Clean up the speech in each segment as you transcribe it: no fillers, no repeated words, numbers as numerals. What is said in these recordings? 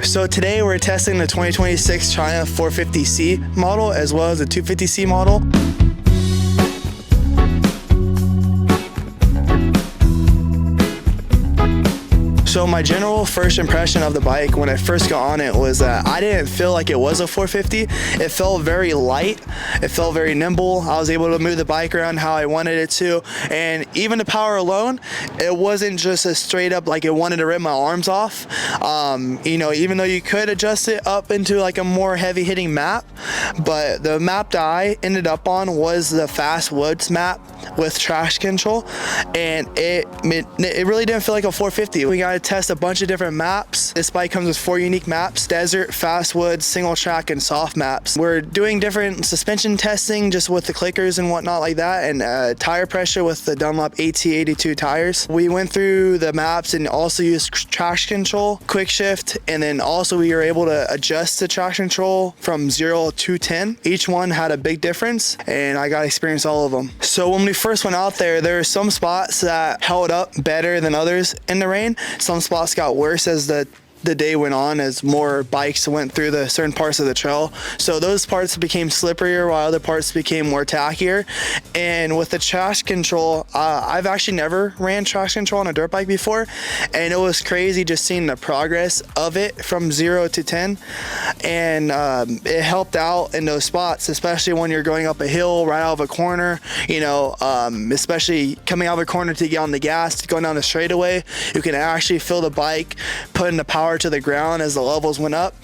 So today we're testing the 2026 Triumph 450C model as well as the 250C model. So my general first impression of the bike when I first got on it was that I didn't feel like it was a 450. It felt very light. It felt very nimble. I was able to move the bike around how I wanted it to. And even the power alone, it wasn't just a straight up like it wanted to rip my arms off. You know, even though you could adjust it up into like a more heavy hitting map, but the map that I ended up on was the Fast Woods map with traction control, and it really didn't feel like a 450. We got to test a bunch of different maps. This bike comes with 4 unique maps: desert, fast woods, single track, and soft maps. We're doing different suspension testing just with the clickers and whatnot like that, and tire pressure with the Dunlop AT82 tires. We went through the maps and also used traction control, quick shift, and then also we were able to adjust the traction control from 0 to 10. Each one had a big difference, and I got to experience all of them. So when we first went out there were some spots that held up better than others in the rain. Some spots got worse as the day went on, as more bikes went through the certain parts of the trail. So those parts became slipperier while other parts became more tackier. And with the traction control, I've actually never ran traction control on a dirt bike before, and it was crazy just seeing the progress of it from 0 to 10. And it helped out in those spots, especially when you're going up a hill right out of a corner, you know, especially coming out of a corner to get on the gas, going down the straightaway. You can actually feel the bike putting the power to the ground as the levels went up.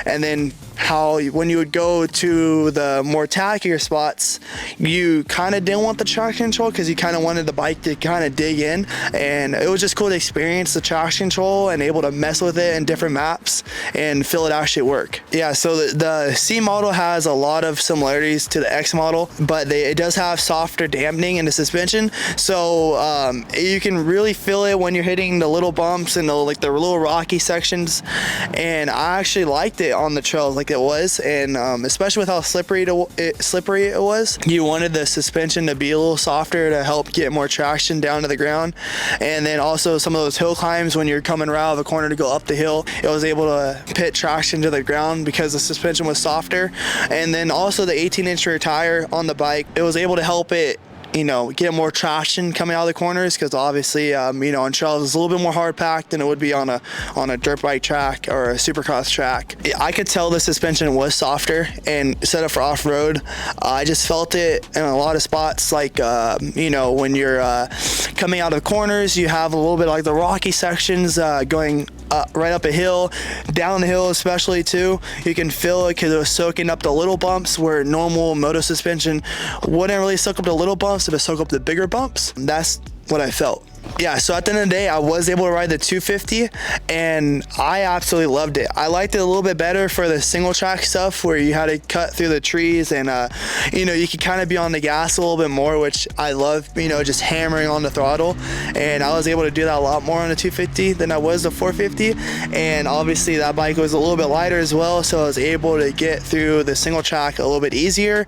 And then how when you would go to the more tackier spots, you kind of didn't want the traction control because you kind of wanted the bike to kind of dig in, and it was just cool to experience the traction control and able to mess with it in different maps and feel it actually work. Yeah, so the C model has a lot of similarities to the X model, but it does have softer dampening in the suspension, so you can really feel it when you're hitting the little bumps and the little rocky sections. And I actually liked it on the trails like it was, and especially with how slippery it was. You wanted the suspension to be a little softer to help get more traction down to the ground. And then also some of those hill climbs, when you're coming right out of a corner to go up the hill, it was able to pit traction to the ground because the suspension was softer. And then also the 18-inch rear tire on the bike, it was able to help it, you know, get more traction coming out of the corners, because obviously, you know, on trails it's a little bit more hard packed than it would be on a dirt bike track or a supercross track. I could tell the suspension was softer and set up for off-road. I just felt it in a lot of spots, like you know, when you're coming out of the corners, you have a little bit like the rocky sections going right up a hill, down the hill especially too. You can feel it because it was soaking up the little bumps where normal moto suspension wouldn't really soak up the little bumps, if it soak up the bigger bumps. That's what I felt. Yeah, so at the end of the day, I was able to ride the 250, and I absolutely loved it. I liked it a little bit better for the single track stuff where you had to cut through the trees, and you know, you could kind of be on the gas a little bit more, which I love, you know, just hammering on the throttle. And I was able to do that a lot more on the 250 than I was the 450. And obviously that bike was a little bit lighter as well, so I was able to get through the single track a little bit easier.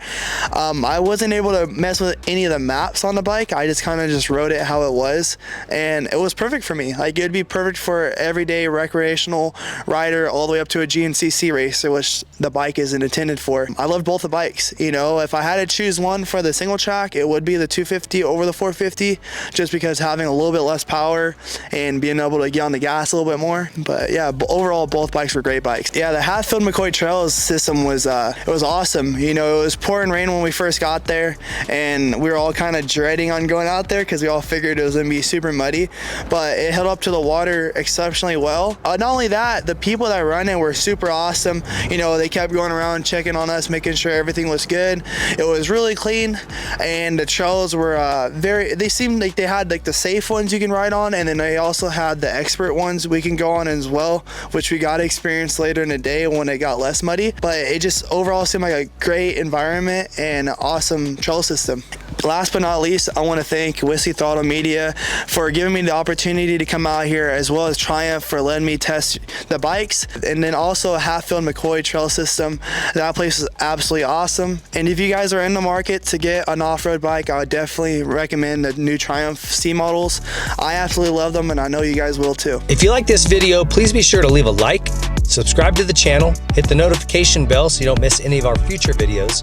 I wasn't able to mess with any of the maps on the bike. I just kind of just rode it how it was, and it was perfect for me. Like, it'd be perfect for everyday recreational rider all the way up to a GNCC racer, which the bike isn't intended for. I loved both the bikes. You know, if I had to choose one for the single track, it would be the 250 over the 450, just because having a little bit less power and being able to get on the gas a little bit more. But yeah, overall both bikes were great bikes. Yeah, the half-filled McCoy Trails system was it was awesome. You know, it was pouring rain when we first got there, and we were all kind of dreading on going out there because we all figured it was gonna be super muddy, but it held up to the water exceptionally well. Not only that, the people that run it were super awesome. You know, they kept going around checking on us, making sure everything was good. It was really clean, and the trails were they seemed like they had like the safe ones you can ride on, and then they also had the expert ones we can go on as well, which we got to experience later in the day when it got less muddy. But it just overall seemed like a great environment and an awesome trail system. Last but not least, I want to thank WhiskeyThrottleMedia for giving me the opportunity to come out here, as well as Triumph for letting me test the bikes, and then also a half-filled McCoy trail system. That place is absolutely awesome. And if you guys are in the market to get an off-road bike, I would definitely recommend the new Triumph C models. I absolutely love them, and I know you guys will too. If you like this video, please be sure to leave a like, Subscribe to the channel, hit the notification bell so you don't miss any of our future videos,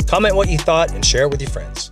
comment what you thought, and share it with your friends.